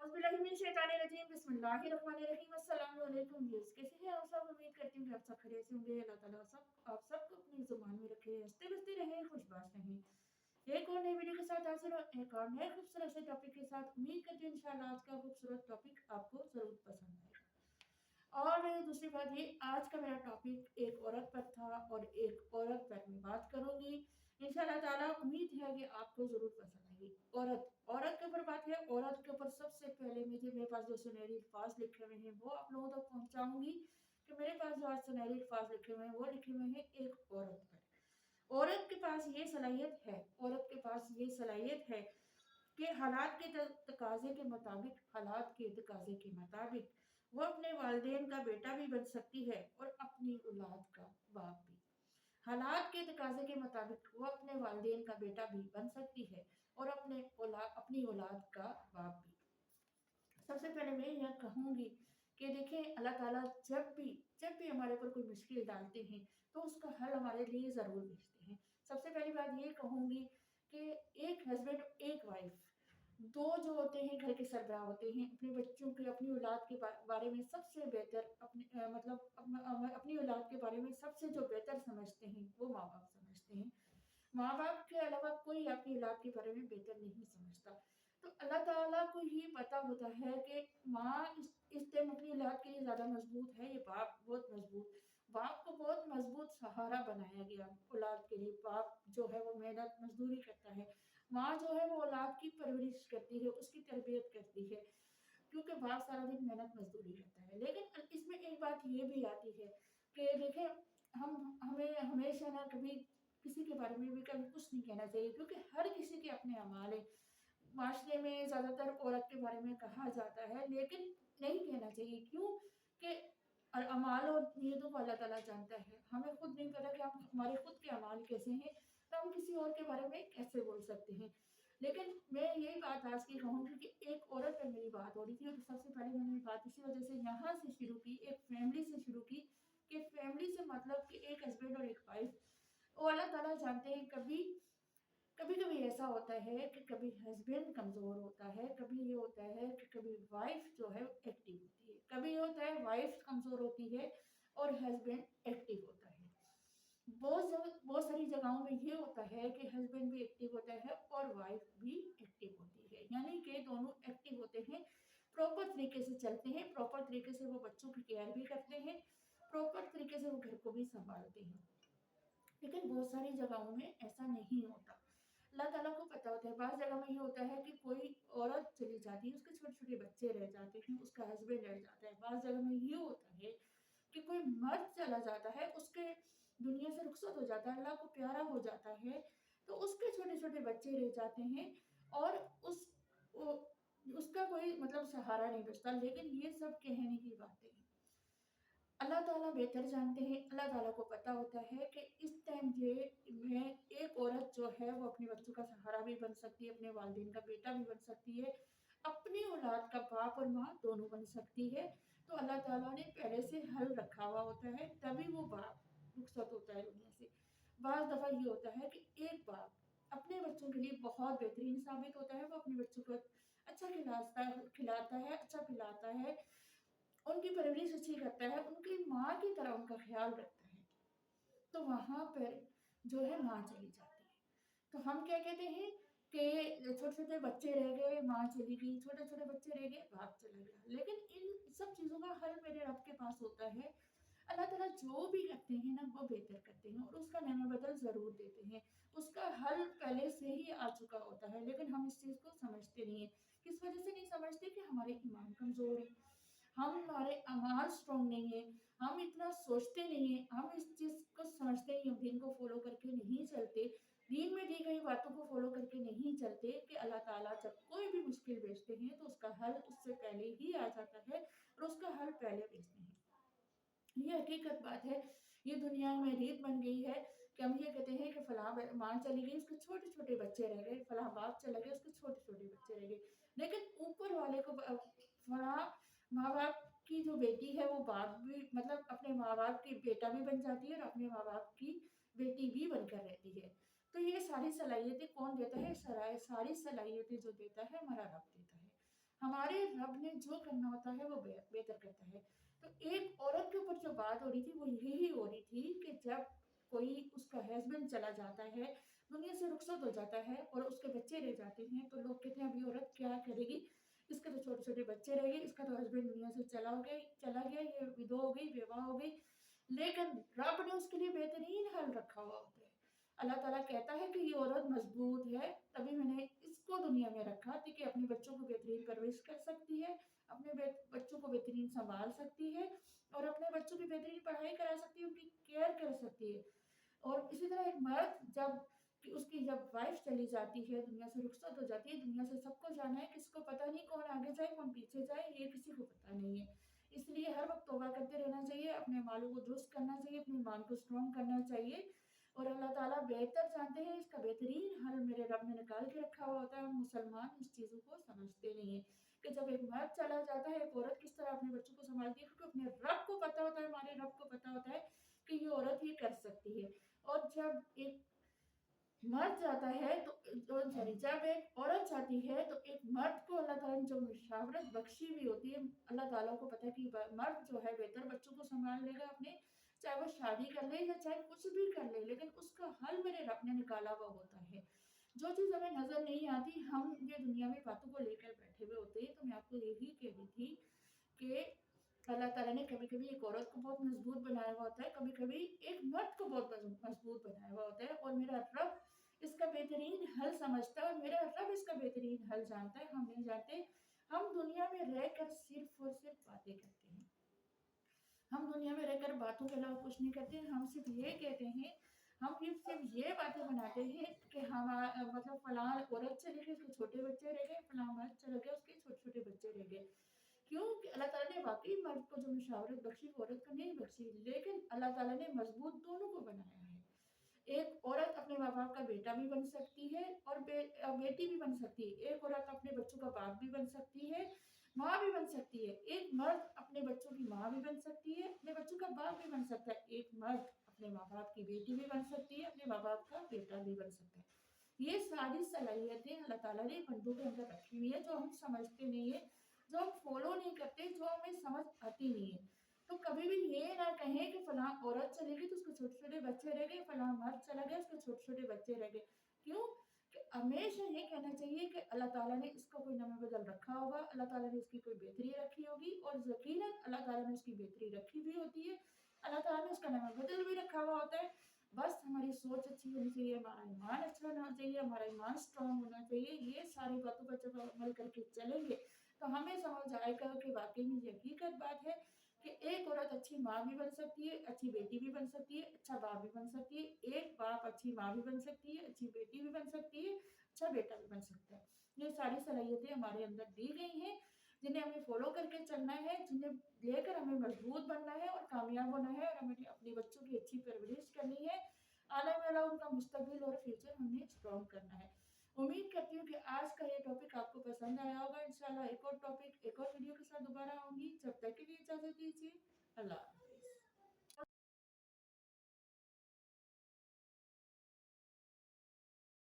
औज़ुबिल्लाहिमिनश्शैतानिर्रजीम बिस्मिल्लाहिर्रहमानिर्रहीम अस्सलामु अलैकुम व्यूअर्स, कैसे हैं आप सब। उम्मीद करती हूँ कि आप सब खैरियत से होंगे। अल्लाह ताला आप सबको अपनी ज़ुबान में रखे, हँसते बसते रहें, खुशबाश रहें। एक और नई वीडियो के साथ हाजिर हूँ, एक और नए खूबसूरत से टॉपिक के साथ। उम्मीद करती हूँ इंशाल्लाह आज का खूबसूरत टॉपिक आपको ज़रूर पसंद आएगा। और दूसरी बात ये, आज का मेरा टॉपिक एक औरत पर था और एक औरत पर मैं बात करूँगी। इंशाल्लाह ताला उम्मीद है कि आपको ज़रूर पसंद आएगी। औरत के ऊपर बात है। औरत के ऊपर सबसे पहले मेरे पास जो सुनहरी अल्फाज लिखे हुए हैं वो आप लोगों तक पहुँचाऊँगी कि मेरे पास जो आज सुनहरी अल्फाज लिखे हुए हैं वो लिखे हुए हैं एक औरत पर। औरत के पास ये सलाहियत है, औरत के पास ये सलाहियत है कि हालात के तकाज़े के मुताबिक, हालात के तकाज़े के मुताबिक वो अपने वालिदैन का बेटा भी बन सकती है और अपनी औलाद का बाप भी। हालात के तकाज़े के मुताबिक वो अपने वालिदैन का बेटा भी बन सकती है और अपनी औलाद का बाप भी। सबसे पहले मैं यह कहूँगी कि देखें, अल्लाह ताला जब भी हमारे ऊपर कोई मुश्किल डालते हैं तो उसका हल हमारे लिए ज़रूर भेजते हैं। सबसे पहली बात ये कहूँगी कि एक हस्बैंड एक वाइफ, दो जो होते हैं घर के सरबराह होते हैं, अपने बच्चों के, अपनी औलाद के बारे में सबसे बेहतर अपनी औलाद के बारे में सबसे जो बेहतर समझते हैं वो माँ बाप समझते हैं। माँ बाप के अलावा कोई आपकी औलाद के बारे में बेहतर नहीं समझता। तो अल्लाह ताला को ही पता होता है कि माँ इस टाइम अपनी औलाद के लिए ज़्यादा मजबूत है, ये बाप बहुत मजबूत, बाप को बहुत मजबूत सहारा बनाया गया औलाद के लिए। बाप जो है वो मेहनत मजदूरी करता है, माँ जो है वो औलाद की परवरिश करती है, उसकी तरबियत करती है, क्योंकि बाप सारा दिन मेहनत मजदूरी करता है। लेकिन इसमें एक बात ये भी आती है कि देखें, हमें हमेशा ना कभी किसी के बारे में भी कभी कुछ नहीं कहना चाहिए, क्योंकि हर किसी के अपने अमाल है। माशरे में ज़्यादातर औरत के बारे में कहा जाता है, लेकिन नहीं कहना चाहिए। क्यों कि अमाल और नीयतों को अल्लाह ताला जानता है। हमें खुद नहीं पता कि हम हमारे खुद के अमाल कैसे हैं, तो हम किसी और के बारे में कैसे बोल सकते हैं। लेकिन मैं यही बात आज की कहूँगी कि एक औरत पे मेरी बात हो रही थी और सबसे पहले मैंने बात इसी वजह से यहाँ से शुरू की, एक फैमिली से शुरू की कि फैमिली से मतलब कि एक हस्बैंड और एक वाइफ, वो अल्लाह ताला जानते हैं। कभी-कभी ऐसा होता है कि कभी हस्बैंड कमज़ोर होता है, कभी ये होता है कि कभी वाइफ़ जो है एक्टिव होती है, कभी ये होता है वाइफ़ कमज़ोर होती है और हस्बैंड एक्टिव होता है। बहुत सारी जगहों में ये होता है कि हस्बैंड भी एक्टिव होता है और वाइफ़ भी एक्टिव होती है, यानी कि दोनों एक्टिव होते हैं, प्रॉपर तरीके से चलते हैं, प्रॉपर तरीके से वो बच्चों की केयर भी करते हैं, प्रॉपर तरीके से वो घर को भी सँभालते हैं। लेकिन बहुत सारी जगहों में ऐसा नहीं होता। अल्लाह ताला को पता होता है, बाज़ जगह में ये होता है कि कोई औरत चली जाती है, उसके छोटे-छोटे बच्चे रह जाते हैं, उसका हस्बैंड रह जाता है। बाज़ जगह में ये होता है कि कोई मर्द चला जाता है, उसके दुनिया से रुखसत हो जाता है, अल्लाह को प्यारा हो जाता है, तो उसके छोटे-छोटे बच्चे रह जाते हैं और उसका कोई मतलब सहारा नहीं बचता। लेकिन ये सब कहने की बातें हैं। अल्लाह ताला बेहतर जानते हैं। अल्लाह ताला को पता होता है कि इस टाइम ये में एक औरत जो है वो अपने बच्चों का सहारा भी बन सकती है, अपने वालिदैन का बेटा भी बन सकती है, अपनी औलाद का बाप और माँ दोनों बन सकती है। तो अल्लाह ताला ने पहले से हल रखा हुआ होता है, तभी वो बाप रुखसत होता है दुनिया से। बाज़ दफ़ा ये होता है कि एक बाप अपने बच्चों के लिए बहुत बेहतरीन साबित होता है, वो अपने बच्चों को अच्छा खिलाता है, अच्छा पिलाता है, उनकी परवरिश अच्छी करता है, उनकी माँ की तरह उनका ख़्याल रखता है, तो वहाँ पर जो है माँ चली जाती है। तो हम क्या कहते हैं कि छोटे-छोटे बच्चे रह गए, माँ चली गई, छोटे-छोटे बच्चे रह गए, बाप चला गया। लेकिन इन सब चीज़ों का हल मेरे रब के पास होता है। अल्लाह ताला जो भी करते हैं ना, वो बेहतर करते हैं और उसका नया बदल ज़रूर देते हैं। उसका हल पहले से ही आ चुका होता है, लेकिन हम इस चीज़ को समझते नहीं हैं। किस वजह से नहीं समझते कि हमारे ईमान कमज़ोर है। हमारे अमाल स्ट्रॉन्ग नहीं है, हम इतना सोचते नहीं हैं, हम इस चीज़ को समझते नहीं, हम दीन को फ़ॉलो करके नहीं चलते, दीन में दी गई बातों को फ़ॉलो करके नहीं चलते कि अल्लाह ताला जब कोई भी मुश्किल भेजते हैं, तो उसका हल उससे पहले ही आ जाता है और उसका हल पहले भेजते हैं। ये हकीकत बात है, ये दुनिया में रीत बन गई है कि हम ये कहते हैं कि फलाँ माँ चली गई, उसके छोटे-छोटे बच्चे रह गए, फलाँ बाप चला गया, उसके छोटे-छोटे बच्चे रह गए। लेकिन ऊपर वाले को फलाँ माँ-बाप की जो बेटी है वो बाप भी मतलब अपने माँ-बाप की बेटा भी बन जाती है और अपने माँ-बाप की बेटी भी बनकर रहती है। तो ये सारी सलाहियतें कौन देता है? सारी सलाहियतें जो देता है हमारा रब देता है। हमारे रब ने जो करना होता है वो बेहतर करता है। तो एक औरत के ऊपर जो बात हो रही थी वो यही हो रही थी कि जब कोई उसका हस्बैंड चला जाता है, दुनिया से रुखसत हो जाता है और उसके बच्चे रह जाते हैं, तो लोग कहते हैं अभी औरत क्या करेगी, इसके तो छोटे छोटे बच्चे रह गए, इसका तो हस्बैंड दुनिया से चला गया, ये विधवा हो गई, बेवा हो गई। लेकिन रब ने उसके लिए बेहतरीन हल रखा हुआ होता है। अल्लाह ताला कहता है कि ये औरत मजबूत है, तभी मैंने इसको दुनिया में रखा थी कि अपने बच्चों को बेहतरीन परवरिश कर सकती है, अपने बच्चों को बेहतरीन संभाल सकती है और अपने बच्चों की बेहतरीन पढ़ाई करा सकती है, उनकी केयर कर सकती है। और इसी तरह एक मर्द जब कि उसकी जब वाइफ चली जाती है, दुनिया से रुखसत हो जाती है, दुनिया से सबको जाना है, किसी को पता नहीं कौन आगे जाए कौन पीछे जाए, ये किसी को पता नहीं है। इसलिए हर वक्त तौबा करते रहना चाहिए, अपने मालों को दुरुस्त करना चाहिए, अपने ईमान को स्ट्रॉन्ग करना चाहिए। और अल्लाह ताला बेहतर जानते हैं, इसका बेहतरीन हल मेरे रब ने निकाल के रखा हुआ होता है। हम मुसलमान इस चीज़ों को समझते नहीं है कि जब एक मर्द चला जाता है, एक औरत किस तरह अपने बच्चों को संभालती है, क्योंकि अपने रब को पता होता है, हमारे रब को पता होता है कि ये औरत ही कर सकती है। और जब एक मर्द जाता है तो सॉरी, जब एक औरत जाती है तो एक मर्द को अल्लाह ताला ने जो मुशावरत बख्शी हुई होती है, अल्लाह ताला को पता है कि मर्द जो है बेहतर बच्चों को संभाल लेगा अपने, चाहे वो शादी कर ले या चाहे कुछ भी कर ले, लेकिन उसका हल मेरे रब ने निकाला हुआ होता है। जो चीज़ हमें नजर नहीं आती, हम ये दुनिया में बातों को लेकर बैठे हुए होते हैं। तो मैं आपको यही कह रही थी कि अल्लाह ताला ने कभी-कभी एक औरत को बहुत मजबूत बनाया हुआ होता है, कभी-कभी एक मर्द को बहुत मजबूत बनाया हुआ होता है। और मेरा रब इसका बेहतरीन हल समझता है और मेरा रब इसका बेहतरीन हल जानता है, हम नहीं जानते। हम दुनिया में रहकर सिर्फ और सिर्फ बातें करते हैं। हम दुनिया में रहकर बातों के अलावा कुछ नहीं करते। हम सिर्फ ये कहते हैं, हम सिर्फ ये बातें बनाते हैं कि हम मतलब फलां औरत चली गई, उसके छोटे बच्चे रह गए, फलां मर्द चला गया, उसके छोटे-छोटे बच्चे रह गए। क्यों? कि अल्लाह ताला ने वाक़ई मर्द को जो मुशावरत बख्शी, वो औरत को नहीं बख्शी, लेकिन अल्लाह ताला ने मज़बूत दोनों को बनाया है। एक औरत अपने माँ-बाप का बेटा भी बन सकती है और बेटी भी बन सकती है। एक औरत अपने बच्चों का बाप भी बन सकती है, माँ भी बन सकती है। एक मर्द अपने बच्चों की माँ भी बन सकती है, अपने बच्चों का बाप भी बन सकता है। एक मर्द अपने माँ-बाप की बेटी भी बन सकती है, अपने माँ-बाप का बेटा भी बन सकता है। ये सारी सलाहियतें अल्लाह ताला ने बंदों के अंदर रखी हुई है, जो हम समझते नहीं है, जो हम फॉलो नहीं करते, जो हमें समझ आती नहीं है। तो कभी भी ये ना कहें कि फलां औरत चली गई तो उसके छोटे-छोटे बच्चे रह गए, फलां मर्द चला गया उसके छोटे-छोटे बच्चे रह गए। क्यों? कि हमेशा ये कहना चाहिए कि अल्लाह ताला ने इसका कोई नया बदल रखा होगा, अल्लाह ताला ने इसकी कोई बेहतरी रखी होगी और यकीनन अल्लाह ताला ने उसकी बेहतरी रखी भी होती है। अल्लाह ताला ने उसका नया बदल भी रखा हुआ होता है। बस हमारी सोच अच्छी होनी चाहिए, हमारा ईमान अच्छा होना चाहिए, हमारा ईमान स्ट्रॉन्ग होना चाहिए। ये सारी बातों पर जब हम अमल करके चलेंगे, तो हमें समझ आएगा कि वाक़ई में ये हकीकत बात है कि एक औरत अच्छी माँ भी बन सकती है, अच्छी बेटी भी बन सकती है, अच्छा बाप भी बन सकती है। एक बाप अच्छी माँ भी बन सकती है, अच्छी बेटी भी बन सकती है, अच्छा बेटा भी बन सकता है। ये सारी सलाहियतें हमारे अंदर दी गई हैं, जिन्हें हमें फ़ॉलो करके चलना है, जिन्हें लेकर हमें मजबूत बनना है और कामयाब होना है और हमें अपने बच्चों की अच्छी परवरिश करनी है। आने वाला उनका मुस्तकबिल और फ्यूचर हमने स्ट्रॉन्ग करना है। उम्मीद करती हूँ कि आज का ये टॉपिक आपको पसंद आया होगा। इंशाल्लाह एक और टॉपिक, एक और वीडियो के साथ दोबारा आऊँगी। जब तक के लिए इजाज़त दीजिए। अल्लाह हाफ़िज़।